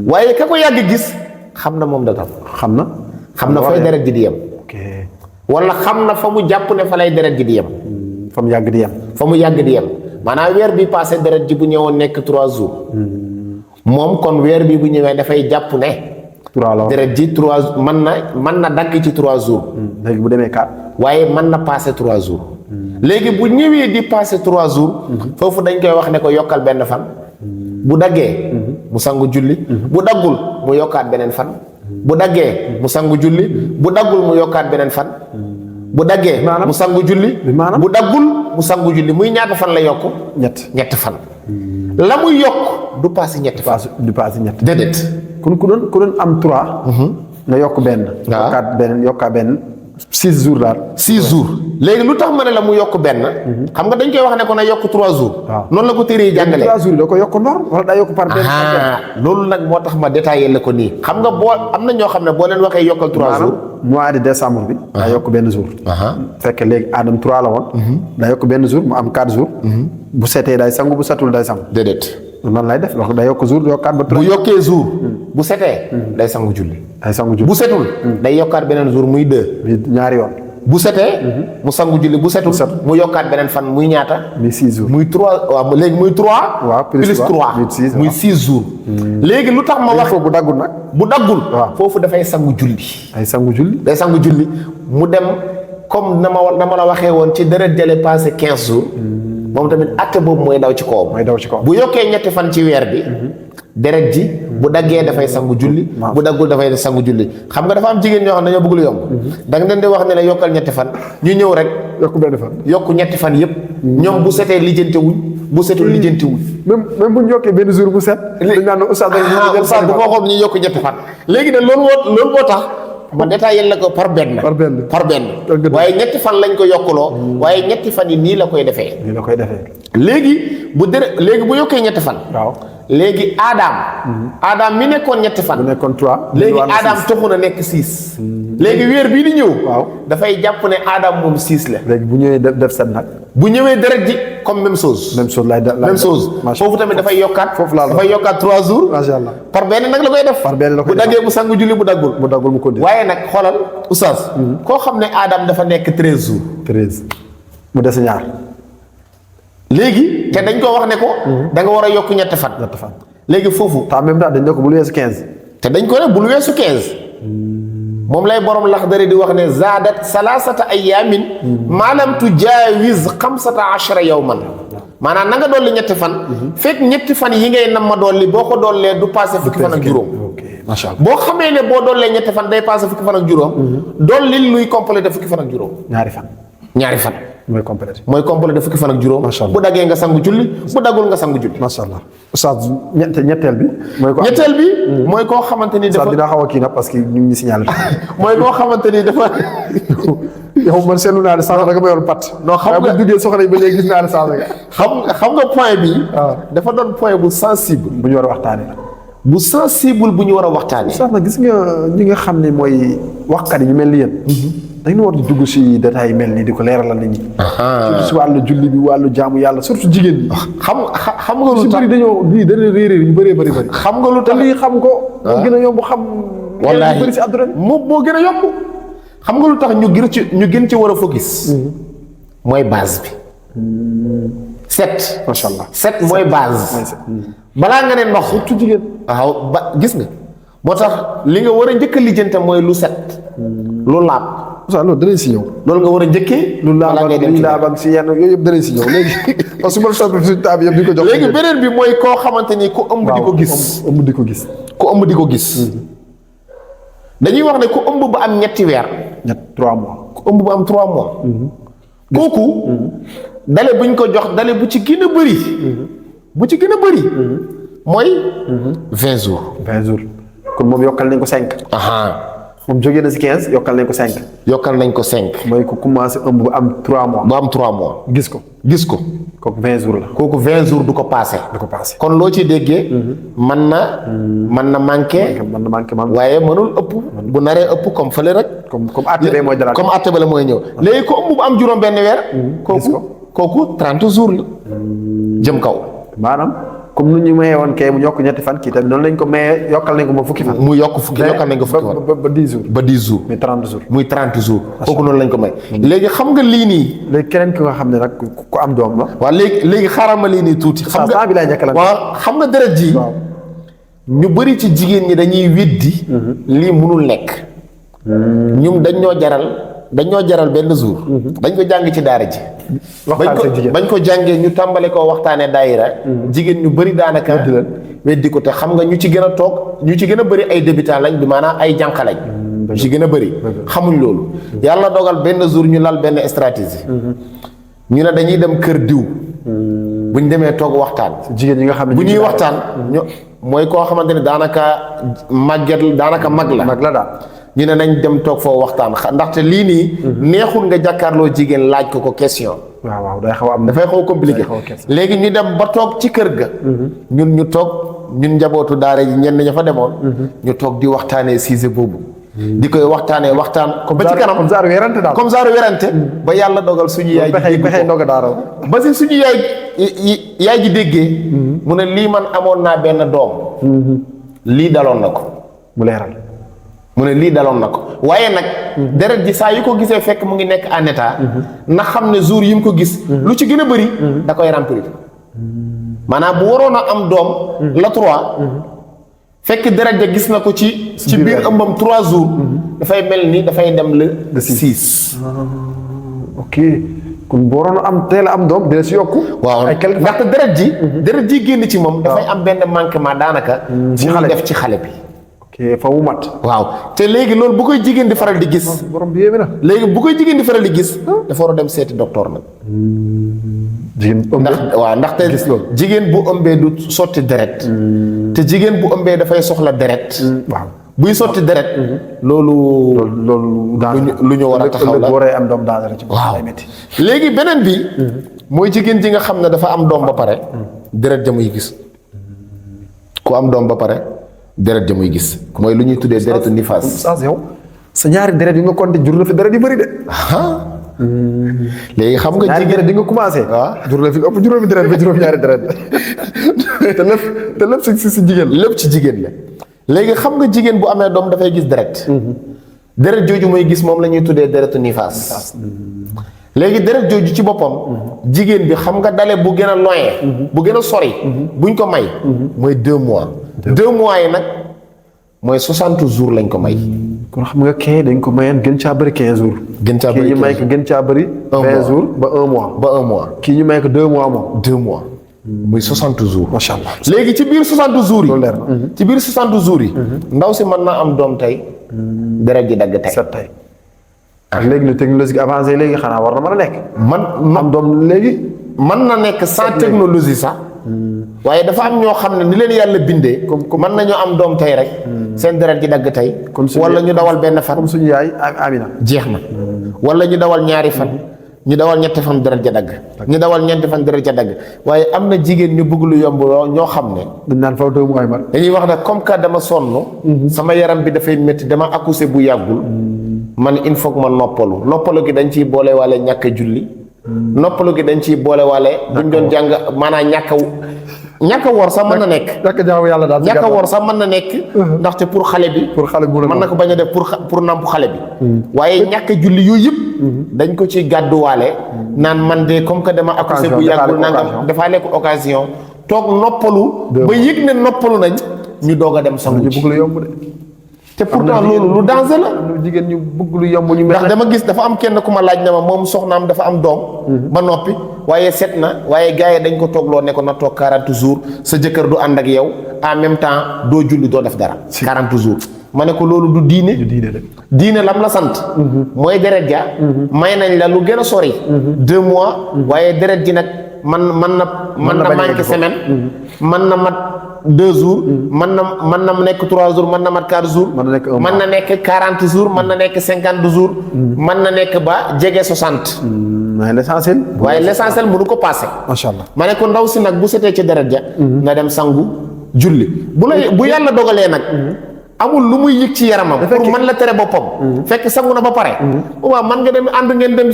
waaye ka ko yàgg gis xam na moom datam xam na fay deret ji di yem wala xam na fa mu jàpp ne fa lay deret ji di yem fa mu yàgg di yem maanaam weer bi passé deret ji bu ñëwoon nekk 3 jours moom kon weer bi bu ñëwee dafay jàpp ne deret ji 3 mën na dagg ci 3 jours léegi bu demee 4 waaye mën na passé 3 jours léegi bu ñëwee di passé 3 jours foofu dañ koy wax ne ko yokkal benn fan bu daggee mu sangu julli bu daggul mu yokkaat beneen fan bu daggee mu sangu julli bu daggul mu yokkaat beneen fan bu daggee mu sangu julli bu daggul mu sangu julli muy ñaata fan la yokk ñett fan la muy yokk du passé ñetti fan déedéet ku doon am 3 nga yokk benn yokkaat benn 6 jours daal 6 jours léegi lu tax ma ne la mu yokk benn xam nga dañ koy wax ne ko na yokk 3 jours noonu la ko téere yi jàngale 3 jours da ko yokk ndor wala daa yokk par benn loolu nag moo tax ma détaillé la ko nii xam nga boo am na ñoo xam ne boo leen waxee yokkal 3 jours mois de décembre bi daa yokk benn jour fekk léegi Adam 3 la woon daa yokk benn jour mu am 4 jours bu setee day sangu bu setul day sangu déedéet noonu lay def wax day yokk jour yokkaat ba 3 bu yokkee jour bu setee day sangu julli bu setul day yokkaat beneen jour muy 2 ñaari yoon bu setee mu sangu julli bu setul mu yokkaat beneen fan muy ñaata muy 6 jours muy 3 waaw léegi muy 3 plus 3 muy 6 jours léegi lu tax ma wax bu daggul nag bu daggul foofu dafay sangu julli day sangu julli mu dem comme na ma la waxee woon ci deret jële passé 15 jours moom tamit acte boobu mooy daw ci kawam bu yokkee ñetti fan ci weer bi deret ji bu daggee dafay sangu julli bu daggul dafay sangu julli xam nga dafa am jigéen ñoo xam ne dañoo bëgg lu yomb da nga leen di wax ne la yokkal ñetti fan ñu ñëw rek yokk ñetti fan yëpp ñoom bu setee lijjanti wuñ bu setul lijjanti wuñ même bu ñu yokkee benn jour bu set dañ naan oustaz bu ma xool ñu yokk ñetti fan léegi nag loolu moo tax ma détaillé la ko par benn waaye ñetti fan lañ ko yokkuloo waaye ñetti fan yi nii la koy defee léegi bu yokkee ñetti fan léegi Adam mi nekkoon ñetti fan bu nekkoon 3 léegi Adam toxu na nekk 6 léegi weer bii di ñëw dafay jàpp ne Adam moom 6 la léegi bu ñëwee def 7 nag bu ñëwee deret ji comme même chose foofu tamit dafay yokkaat 3 jours macha allah par benn nag la koy def bu daggee mu sangu julli bu daggul mu continuer waaye nag xoolal oustaz koo xam ne Adam dafa nekk 13 jours mu des ñaar léegi te dañ ko wax ne ko da nga war a yokk ñetti fan léegi foofu en même temps dañ ne ko bul weesu 15 te dañ ko ne bul weesu 15 moom lay borom Laxdari di wax ne zaadat salaasata ayaamin maalam tujaawiz 15 yawman maanaam na nga dolli ñetti fan fekk ñetti fan yi ngay nam ma dolli boo ko dollee du passé fukki fan ak juróom macha allah boo xamee ne boo dollee ñetti fan day passé fukki fan ak juróom dolli luy complété fukki fan ak juróom ñaari fan mooy complété fukki fan ak juróom bu daggee nga sangu julli bu daggul nga sangu julli macha allah oustaz ñetteel bi mooy koo xamante ni dafa dina xaw a kii nag parce que ñu ngi signalé mooy koo xamante ni dafa yow man seetlu naa ne sànq da nga ma yor pat xam nga bu duggee soxna yi ba léegi gis naa ne sànq nga xam nga point bi dafa doon point bu sensible bu ñu war a waxtaanee bu sensible bu ñu war a waxtaanee. sax na gis nga ñi nga xam ne mooy waxkat yi ñu mel ni yéen. dañu war di dugg si détails yi mel nii di ko leeralal nit ñi. surtout si wàllu julli bi wàllu jaamu yàlla surtout jigéen ñi. xam nga lu si tax bëri dañoo lii dana réeréer ñu bëree bëri. xam nga lu tax te lii xam ko. moo gën a yomb xam. wallaahi bëri si àdduna bi moo gën a yomb. xam nga lu tax ñu gën ci war a focus. mooy base bi. set. macha allah set mooy base. balaa nga ne ndox surtout jigéen. waaw ba gis nga. moo tax li nga war a njëkk a lijjante mooy lu set. lu laab. waaw loolu danañ si ñëw. loolu nga war a njëkkee. lu laab ak si yenn yooyu yëpp danañ si ñëw léegi parce que su ma la toppee suñu taab yëpp di ko jox. léegi beneen bi mooy koo xamante ni ku ëmb di ko gis. ëmb di ko gis. ku ëmb di ko gis. dañuy wax ne ku ëmb ba am ñetti weer. 3 mois. ku ëmb ba am 3 mois. kooku. dale buñ ko jox dale bu ci gën a bëri. bu ci gën a bëri. mooy. 20 jours. 20 jours kon moom yokkal nañ ko 5. moom jógee na si 15 yokkal nañ ko 5. yokkal nañ ko 5. mooy ku commencé ëmb ba am 3 mois. ba am 3 mois. gis ko. kooku 20 jours la. kooku 20 jours du ko passé. kon loo ci déggee. mën na manqué. waaye mënul ëpp. bu naree ëpp comme fële rek. comme àtte mooy dara. comme àtte ba la mooy ñëw. léegi ko ëmb bu am juróom benn weer. kooku 30 jours la. jëm kaw. maanaam comme nu ñu mayee woon kay mu yokk ñetti fan kii tamit noonu lañ ko mayee yokkal nañ ko ba fukki fan. mu yokk fukki yokkal nañ ko fukki fan. ba 10 jours. ba 10 jours. muy 30 jours. kooku noonu lañ ko may. léegi xam nga lii nii. léegi keneen ki nga xam ne nag ku am doom la. waaw léegi xaaral ma lii nii tuuti. xam nga bi laay njëkk la. waaw xam nga deret ji. ñu bëri ci jigéen ñi dañuy weddi. lii mënul nekk. ñum dañoo jaral benn jour. dañ ko jàng ci daara ji. bañ ko jàngee ñu tàmbale koo waxtaanee daayira. jigéen ñu bëri daanaka. weddi ko te xam nga ñu ci gën a toog ñu ci gën a bëri ay débutant lañ bi maanaam ay jànq lañ. ñu ci gën a bëri. xamuñ loolu. yàlla dogal benn jour ñu lal benn stratégie. ñu ne dañuy dem kër diw. buñ demee toog waxtaan. jigéen ñi nga xam ne bu ñuy waxtaan mooy koo xamante ne daanaka mag la. mag la daal. ñu ne nañ dem toog foo waxtaan ndaxte lii nii. neexul nga jàkkaarloo jigéen laaj ko question. waaw day xaw a am dafay xaw a compliqué. léegi ñu dem ba toog ci kër ga. ñu toog ñun njabootu daara ji ñenn ña fa demoon. ñu toog di waxtaanee sujet boobu. di koy waxtaanee waxtaan. ba ci kanam comme genre werante daal. comme genre werante. ba yàlla dogal suñu yaay ji pexe ndoga daara. ba si suñu yaay ji déggee. mu ne lii man amoon naa benn doom. lii daloon na ko. mu leeral. mu ne lii daloon na ko waaye nag. deret ji saa yu ko gisee fekk mu ngi nekk en état. na xam ne jour yi mu ko gis. lu ci gën a bëri. da koy remplir. maanaam bu waroon a am doom. la 3. fekk deret ja gis na ko ci biir ëmbam 3 jours. dafay mel ni dafay dem le 6. ok kon bu waroon a am teel a am doom dina si yokku. waaw ndaxte deret ji génn ci moom. dafay am benn manquement daanaka. ci xale def ci xale bi. fa wu mat. waaw te léegi loolu bu koy jigéen di faral di gis. borom bi yéeme na. léegi bu koy jigéen di faral di gis. dafa war a dem seeti docteur nag. ndaxte jigéen bu ëmbee du sotti deret. te jigéen bu ëmbee dafay soxla deret. waaw buy sotti deret. loolu lu ñu war a taxaw la. waree am doom daanaka ci waaw léegi beneen bi. mooy jigéen ji nga xam ne dafa am doom ba pare. deret ja muy gis. ku am doom ba pare. deret ja muy gis mooy lu ñuy tuddee deretu nifaas. sa ñaari deret yi nga compté jur na fi deret yu bëri de. léegi xam nga ñaari deret di nga commencé. waaw jur na fi ëpp juróomi deret ba juróom-ñaari deret te lépp si jigéen lépp ci jigéen la. léegi xam nga jigéen bu amee doom dafay gis deret. deret jooju muy gis moom la ñuy tuddee deretu nifaas. léegi deret jooju ci boppam. jigéen bi xam nga dale bu gën a loin. bu gën a sori. buñ ko may. mooy 2 mois. 2 mois yi nag mooy 60 jours lañ ko may. kon xam nga kee dañ ko mayoon gën caa bëri 15 jours. gën caa bëri 15 jours kii ñu may ko gën caa bëri. 20 jours ba 1 mois. ba 1 mois. kii ñu may ko 2 mois moom. 2 mois. muy 60 jours. macha allah léegi ci biir 60 jours yi. loolu leer na. ci biir 60 jours yi. ndaw si mën naa am doom tey. deret ji dagg tey. set tey. ak léegi lu technologie avancé léegi xanaa war na mën a nekk. am doom léegi. mën na nekk sans technologie sax. waaye dafa am ñoo xam ne ni leen yàlla bindee. mën nañoo am doom tey rek. seen deret ji dagg tey. wala ñu dawal benn fan. comme suñu yaay Amina. jeex na. wala ñu dawal ñaari fan. ñu dawal ñetti fan deret ja dagg ñu dawal ñeenti fan deret ja dagg waaye am na jigéen ñu bëgg lu yomb ñoo xam ne dañ naan faw doomu ay mar dañuy wax ne comme que dama sonn sama yaram bi dafay métti dama accouché bu yàggul man il faut que ma noppalu gi dañ ciy boole waale ñàkk a julli noppalu gi dañ ciy boole waale buñ doon jàng maanaam ñàkk a woor sax mën na nekk ñàkk jaamu yàlla daal ñàkk a woor sax mën na nekk ndaxte pour xale bi mën na ko bañ a def pour namp xale bi waaye ñàkk a julli yooyu yëpp dañ ko ci gàdduwaale naan man de comme que dama accouché bu yàggul nangam dafaa nekk occasion toog noppalu ba yëg ne noppalu nañ ñu doog a dem sangu ñu bëgg lu yomb de te pourtant loolu lu danger la jigéen ñu bëgg lu yomb ñu ndax dama gis dafa am kenn ku ma laaj ne ma moom soxnaam dafa am doom ba noppi waaye set na waaye gars yi dañ ko toogloo ne ko na toog 40 jours sa jëkkër du ànd ak yow en même temps doo julli doo def dara 40 jours ma ne ko loolu du diine diine lam la sant mooy deret ja may nañ la lu gën a sori 2 mois waaye deret ji nag man na manqué semaine man na mat 2 jours mën na nekk 3 jours mën na mat 4 jours mën na nekk 40 jours mën na nekk 50 jours mën na nekk ba jege 60 waaye l'essentiel mënu ko passé macha allah ma ne ko ndaw si nag bu setee ci deret ja na dem sangu julli bu yàlla dogalee nag amul lu muy yëg ci yaramam pour man la tere boppam fekk sangu na ba pare waaw man nga dem ànd ngeen dem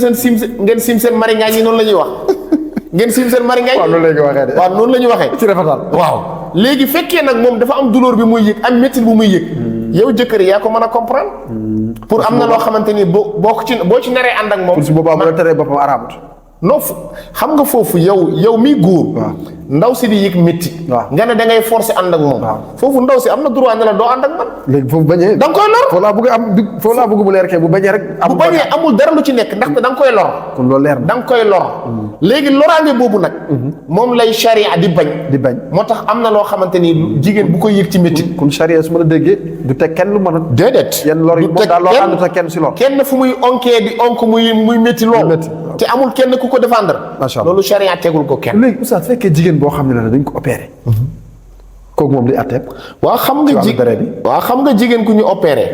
ngeen sim seen maringaay yi noonu la ñuy wax ngeen sim seen maringaay waaw noonu la ñuy waxee ci rafetal waaw léegi fekkee nag moom dafa am douleur bi muy yëg am métti bu muy yëg yow jëkkër yaa ko mën a comprendre pour am na loo xamante ni boo ci naree ànd ak moom su boobaa bu la teree boppam araamut non xam nga foofu yow miy góor ndaw si di yëg métti nga ne da ngay forcer ànd ak moom foofu ndaw si am na droit ne la doo ànd ak man léegi foofu bañee da nga koy lor foofu laa bëgg bu leer kay bu bañee rek bu bañee amul dara lu ci nekk ndaxte da nga koy lor kon loolu leer na da nga koy lor léegi loraange boobu nag moom lay charia di bañ moo tax am na loo xamante ni jigéen bu koy yëg ci métti kon charia su ma la déggee du teg kenn lu mën a déedéet yenn lor yi moom daal loo ànd te kenn si lor kenn fu muy onkee di onk muy métti lool te amul kenn ku ko défendre macha allah loolu charia tegul ko kenn léegi oustaz fekkee jigéen boo xam ne la dañ ko opéré kooku moom li atteeb waaw xam nga jigéen ku ñu opéré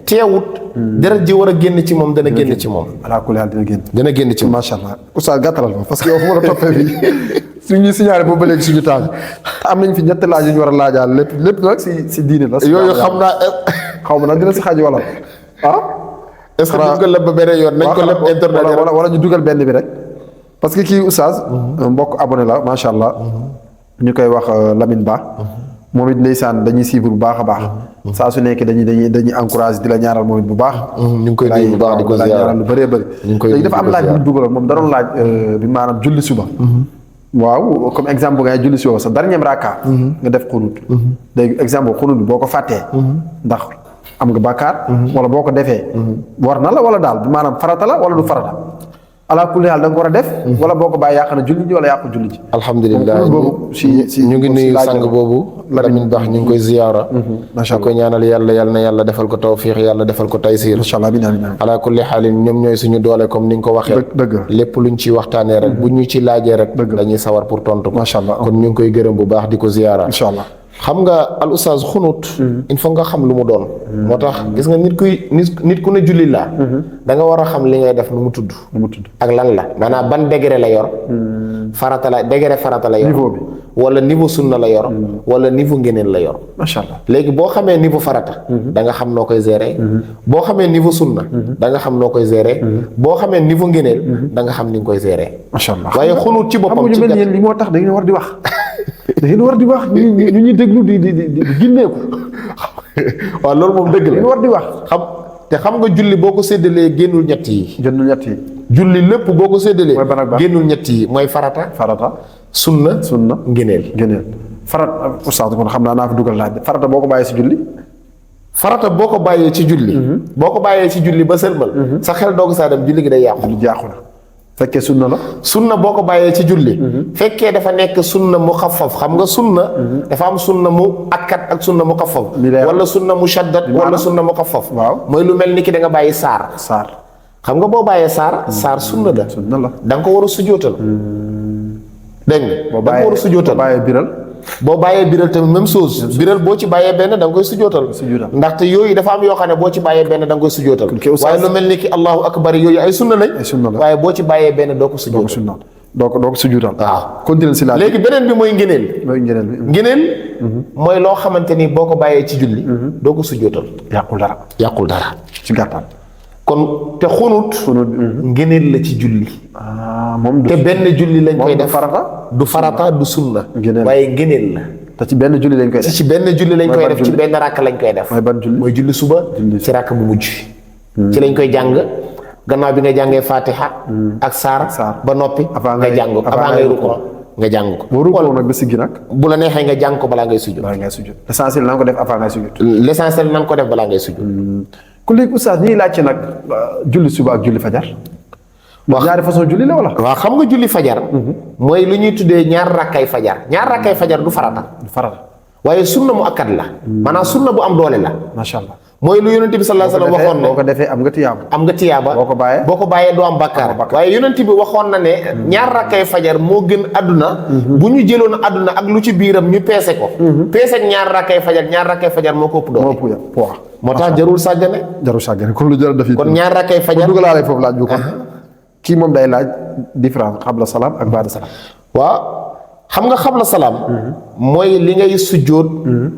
teewut deret ji war a génn ci moom dana génn ci moom alaa kulli haal dana génn ci moom macha allah oustaz gàttalal ma parce que yow fu ma la toppee fii suñuy signalé boobu ba léegi suñu temps am nañ fi ñetti laaj yu ñu war a laajaal lépp nag si diine la yooyu xam naa xaw ma nag dina si xaaj wala est-ce que duñ ko leb ba beneen yoon nañ ko leb internet wala ñu dugal benn bi rek parce que kii oustaz mbokk abonné la macha allah ñu koy wax Lamine Ba moom it ndeysaan dañuy suivre bu baax a baax saa su nekk dañuy encouragé di la ñaaral moom it bu baax ñu ngi koy nuyu bu baax di ko ñaaral lu bëree bëri léegi dafa am laaj bu ñu dugaloon moom da doon laaj bi maanaam julli suba waaw comme exemple bu ngay julli suba sa dernier raka nga def xunut léegi exemple xunut bi boo ko fàttee ndax am nga bàkkaar wala boo ko defee war na la wala daal bi maanaam farata la wala du farata ala kulli haal da nga ko war a def wala boo ko bàyyi yàq na julli ji wala yàqu julli ji alhamdulilah ñu ngi nuyu sang boobu Lamine Ba ñu ngi koy ziyaara macha allah koy ñaanal yàlla na yàlla defal ko tawfiix yàlla defal ko taysiir macha allah amiin ala kulli xaalin ñoom ñooy suñu doole comme ni nga ko waxee dëgg lépp luñ ci waxtaanee rek bu ñu ci laajee rek dañuy sawar pour tontu ko macha allah kon ñu ngi koy gërëm bu baax di ko ziyaara incha allah xam nga al oustaz xunut il faut nga xam lu mu doon moo tax gis nga nit ku ne julli laa da nga war a xam li ngay def lu mu tudd ak lan la maanaam ban degré la yor farata la yor niveau bi wala niveau sunna la yor wala niveau ngeneen la yor macha allah léegi boo xamee niveau farata da nga xam noo koy gérer boo xamee niveau sunna da nga xam noo koy gérer boo xamee niveau ngeneel da nga xam ni nga koy gérer macha allah waaye xunut ci boppam ci li moo tax da ngeen war di wax da ngeen war di wax ñu ñuy déglu di ginneeku waaw loolu moom dëgg la ngeen war di wax xam nga julli boo ko séddalee génnul ñett yi julli lépp boo ko séddalee génnul ñett yi mooy farata sunna ngëneel farata oustaz kon xam naa fi dugal laaj farata boo ko bàyyee si julli boo ko bàyyee ci julli ba sëlmal sa xel doog saa dem julli gi day yàqu na fekkee sunna la sunna boo ko bàyyee ci julli fekkee dafa nekk sunna mu xaffaf xam nga sunna dafa am sunna mu akkat ak sunna mu xaffaf wala sunna mu shaddat wala sunna mu xaffaf waaw mooy lu mel ni ki da nga bàyyi saar xam nga boo bàyyee saar sunna la da nga ko war a sujootal dégg nga da nga ko war a sujootal bàyyee biral boo bàyyee biral tamit même chose biral boo ci bàyyee benn da nga koy sujootal ndaxte yooyu dafa am yoo xam ne boo ci bàyyee benn da nga koy sujootal waaye lu mel ni ki allahu akbar yooyu ay sunna lañ waaye boo ci bàyyee benn doo ko sujootal doo ko sujootal waaw continuer si laaj léegi beneen bi mooy ngëneel mooy loo xamante ni boo ko bàyyee ci julli doo ko sujootal yàqul dara ci gàttal kon te xunut ngëneel la ci julli moom te benn julli lañ koy def du farata du sunna waaye ngëneel la te ci benn julli lañ koy def ci benn julli lañ koy def ci benn ràkk lañ koy def mooy julli suba ci ràkk bu mujj ci lañ koy jàng gannaaw bi nga jàngee fatiha ak saar ba noppi nga jàng ko avant ngay rukkoo nga jàng ko boo rukkoo nag ba siggi nag bu la neexee nga jàng ko balaa ngay sujjóot l'essentiel na nga ko def avant ngay sujjóot l'essentiel na nga ko def balaa ngay sujjóot ku léegi oustaz ñuy laajte nag julli suba ak julli fajar ñaari façon julli la wala waaw xam nga julli fajar mooy lu ñuy tuddee ñaar rakkay fajar du farata waaye sunna mu akkat la maanaam sunna bu am doole la macha allah mooy lu yonent bi sallallahu alayhi wasallam waxoon ne boo ko defee am nga tiyaaba boo ko bàyyee doo am bakkaar waaye yonent bi waxoon na ne ñaar rakkay fajar moo gën àdduna bu ñu jëloon àdduna ak lu ci biiram ñu peese ko peese ak ñaar rakkay fajar moo ko ëpp doole moo tax jarul sàggane kon lu jar def kon ñaar rakkay fajar dugalaale foofu laaj bu kon kii moom day laaj différence xabla salaam ak baada salaam waaw xam nga xabla salaam mooy li ngay sujjóot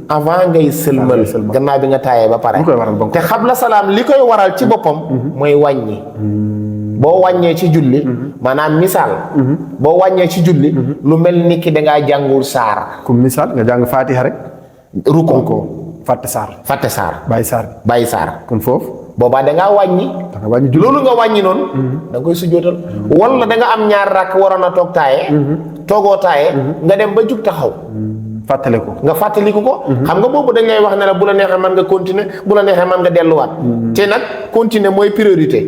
avant ngay sëlmal gannaaw bi nga taayee ba pare te xabla salaam li koy waral ci boppam mooy wàññi boo wàññee ci julli maanaam misaal boo wàññee ci julli lu mel ni ki dangaa jàngul saar comme misaal nga jàng faatiha rek rukkoo fàtte saar bàyyi saar kon foofu boobaa dangaa wàññi loolu nga wàññi noonu da nga koy sujjóotal wala da nga am ñaar rakk waroon a toog taaye toogoo taaye nga dem ba jug taxaw nga fàttaliku ko xam nga boobu dañ lay wax ne la bu la neexee mën nga continuer bu la neexee mën nga delluwaat te nag continuer mooy priorité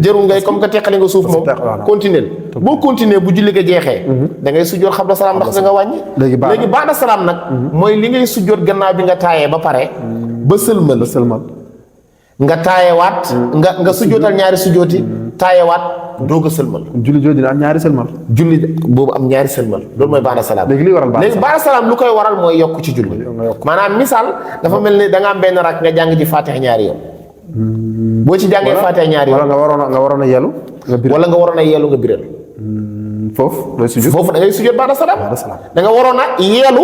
jërul ngay comme que teqali nga suuf moom continuer boo continuer bu julli ga jeexee da ngay sujjóot xabla salaam ndax da nga wàññi léegi baada salaam nag mooy li ngay sujjóot gannaaw bi nga taayee ba pare ba sëlmal nga taayewaat nga sujjóotal ñaari sujjóoti taayewaat doog a sëlmal julli jooju dina am ñaari sëlmal julli boobu am ñaari sëlmal loolu mooy baada salaam léegi baada salaam lu koy waral mooy yokk ci julli maanaam misaal dafa mel ni da nga am benn rak nga jàng ci faatiha ñaari yoon boo ci jàngee faatiha ñaari yoon wala nga waroon a yelu nga biral foofu da ngay sujjóot baada salaam da nga waroon a yeelu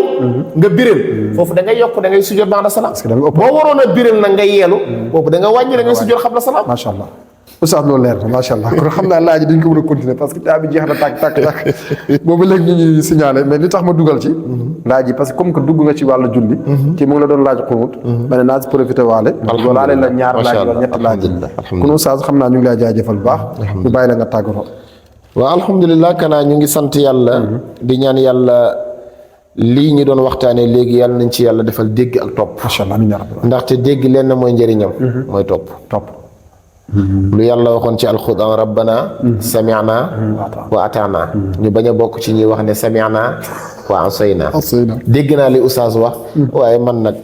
nga biral foofu da ngay yokk da ngay sujjóot baada salaam boo waroon a biral nag nga yeelu boobu da nga wàññi da ngay sujjóot xabla salaam macha allah oustaz loolu leer na macha allah kon xam naa laaj duñ ko mën a continuer parce que daa bi jeex na tàkk boobu léegi ñu ñuy signalé mais li tax ma dugal ci laaj yi parce que comme que dugg nga ci wàllu julli kii mu ngi la doon laaj xunut ma ne naa ci profité waale walaale la ñaar laaj wala ñetti laaj kon oustaz xam naa ñu ngi lay jaajëfal bu baax ñu bàyyi la nga tàggatoo waaw alhamdulilah kanaa ñu ngi sant yàlla di ñaan yàlla lii ñu doon waxtaanee léegi yàlla nañ ci yàlla defal dégg ak topp macha allah ndaxte dégg lenn mooy njëriñam mooy topp lu yàlla waxoon ci alxuraan rabbana sami'na wa ata'na ñu bañ a bokk ci ñuy wax ne sami'na wa asayna dégg naa li oustaz wax waaye man nag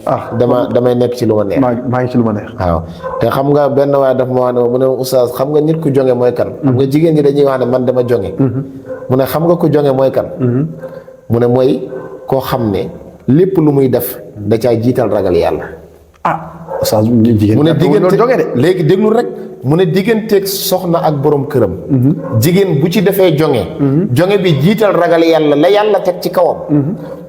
damay nekk ci lu ma neex maa ngi ci lu ma neex waaw te xam nga benn waaye daf ma wax ne mu ne oustaz xam nga nit ku jonge mooy kan xam nga jigéen ñi dañuy wax ne man dama jonge mu ne xam nga ku jonge mooy kan mu ne mooy koo xam ne lépp lu muy def da caa jiital ragal yàlla oustaz jigéen mu ne diggante léegi déglu rek mu ne digganteeg soxna ak borom këram jigéen bu ci defee jonge bi jiital ragal yàlla la yàlla teg ci kawam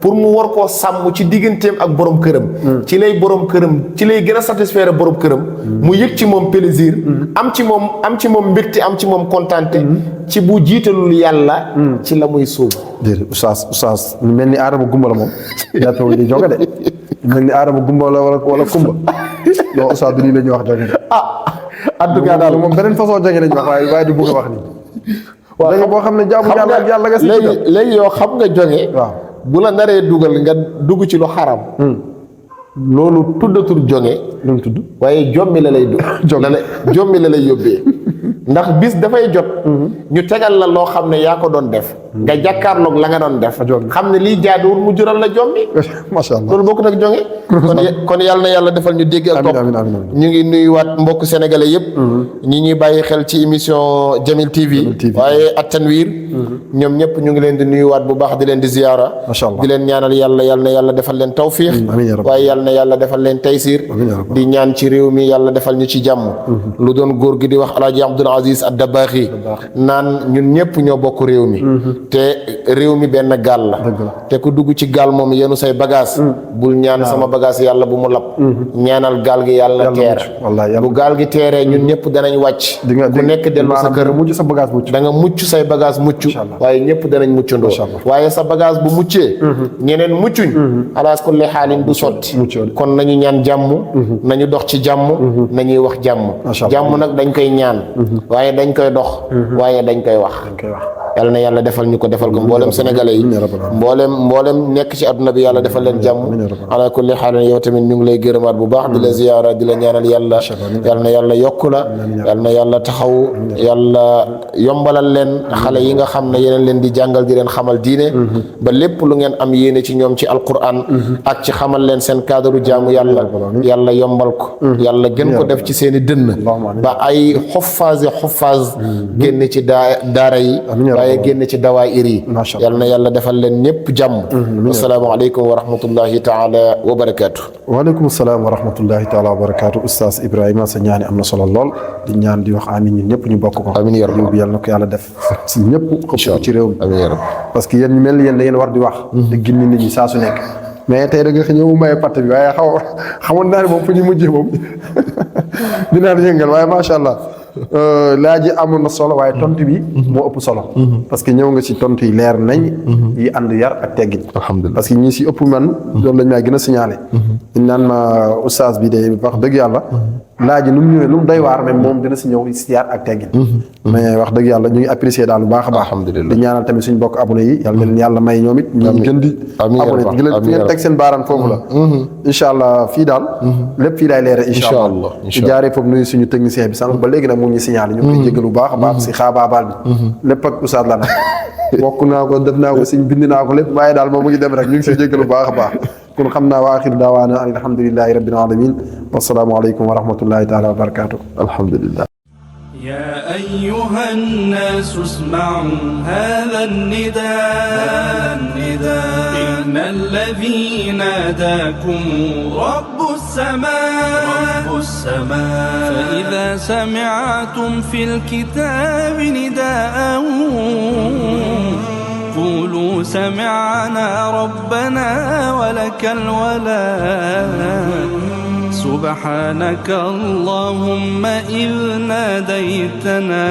pour mu war koo sàmm ci digganteem ak borom këram ci lay gën a satisfaire borom këram mu yëg ci moom plaisir am ci moom mbégte am ci moom kontaante ci bu jiitalul yàlla ci la muy sóobu déedéet oustaz mel ni aadama gumba la moom jàppewul di jonge de mel ni aadama gumba la wala kumba yow oustaz du lii la ñuy wax jonge de en tout cas daal moom beneen façon jonge lañu wax waaye du bëgg a wax nii jonge boo xam ne jaamu yàlla ak yàlla nga si léegi yow xam nga jonge waaw bu la naree dugal nga dugg ci lu xaram loolu tuddatul jonge lu mu tudd waaye jommi la lay jommi la lay yóbbee ndax bis dafay jot ñu tegal la loo xam ne yaa ko doon def nga jàkkaarloog la nga doon def xam ne lii jaaduwul mu jural la jommi macha allah loolu bokk nag jonge kon yàlla na yàlla defal ñu dégg ak topp. amiin amiin ñu ngi nuyuwaat mbokk sénégalais yëpp. ñi ñuy bàyyi xel ci émission Jamil TV. waaye ak Tanwir. ñoom ñëpp ñu ngi leen di nuyuwaat bu baax di leen di ziyaara. macha allah di leen ñaanal yàlla na yàlla defal leen tawfiix. waaye yàlla na yàlla defal leen taysir. di ñaan ci réew mi yàlla defal ñu ci jàmm. lu doon góor gi di wax Alaaji Abdul Aziz Ad-Dabaaxi naan ñun ñëpp ñoo bokk réew mi. te réew mi benn gaal la. te ku dugg ci gaal moom yenu say bagage bul ñaan sama bagage yàlla bu mu lab. ñaanal gaal gi yàlla teer. bu gaal gi teeree ñun ñëpp danañ wàcc. ku nekk dellu sa kër da nga mucc say bagage mucc. waaye ñëpp danañ muccandoo. waaye sa bagage bu muccee. ñeneen muccuñ. alaas kulli xaalin du sotti. kon nañu ñaan jàmm. nañu dox ci jàmm. nañuy wax jàmm. jàmm nag dañ koy ñaan. waaye dañ koy dox. waaye dañ koy wax. yàlla na yàlla defal ñu ko defal ko mboolem sénégalais yi mboolem nekk ci adduna bi yàlla defal leen jàmm. ala kulli xaalin yow tamit ñu ngi lay gërëmaat bu baax di la ziyaara di la ñaanal yàlla. yàlla na yàlla yokku la. yàlla na yàlla taxaw yàlla yombalal leen xale yi nga xam ne yeneen leen di jàngal di leen xamal diine. ba lépp lu ngeen am yéene ci ñoom ci alquran. ak ci xamal leen seen cadre jaamu yàlla yombal ko. yàlla gën ko def ci seen i dënn. ba ay xuffaaz génn ci daara yi. waaye génn ci dawaayir yi. yàlla na yàlla defal leen ñëpp jàmm. assalaamu aleykum wa rahmatullahi taala wa barakaatu. waaleykum salaam wa rahmatullahi taala wa barakaatu Oustaz Ibrahima sa ñaani am na solo lool di ñaan di wax amin ñun ñëpp ñu bokk ko. amiin yaa rabbi yàlla na ko yàlla def si ñëpp. xëpp ci réew mi amiin yaa rabbi parce que yéen ñu mel ni yéen da ngeen war di wax. te gindi nit ñi saa su nekk. mais tey da nga ñëw maye patt bi waaye xamoon naa ne moom fu ñu mujjee moom dinaa yëngal waaye macha allah. laaj yi amoon na solo waaye tontu bi moo ëpp solo. parce que ñëw nga si tontu yi leer nañ. yi ànd yar ak teggin. alhamdulilah parce que ñi si ëpp man. loolu lañ may gën a signalé. ñu naan ma oustaz bi de wax dëgg yàlla. laaj yi nu mu ñëwee lu mu doy waar même moom dina si ñëw si yar ak teggin. mais wax dëgg yàlla ñu ngi apprécier daal bu baax a baax. alhamdulilah di ñaanal tamit suñu bokk abonné yi yàlla na leen yàlla may ñoom it. ñu gën di abonné fi ngeen teg seen baaraan foofu la. incha allah fii daal. lépp fii laay leere incha allah di jaaree foofu nuyu suñu technicien bi sànq ba léegi nag mu ngi signalé ñu koy jégalu bu baax a baax si xaabaabal bi lépp ak oustaz la nag bokk naa ko def naa ko siñ bind naa ko lépp waaye daal moom mu ngi dem rek ñu ngi si jégalu bu baax a baax kon xam naa wa axiru daawaana an alhamdulillahi rabbil alamin wassalaamu aleykum wa rahmatullahi taala wa barakatuh alhamdulillah يا أيها الناس اسمعوا هذا النداء إن الذي ناداكم رب السماء فإذا سمعتم في الكتاب نداء قولوا سمعنا ربنا ولك الولاء سبحانك اللهم إذ ناديتنا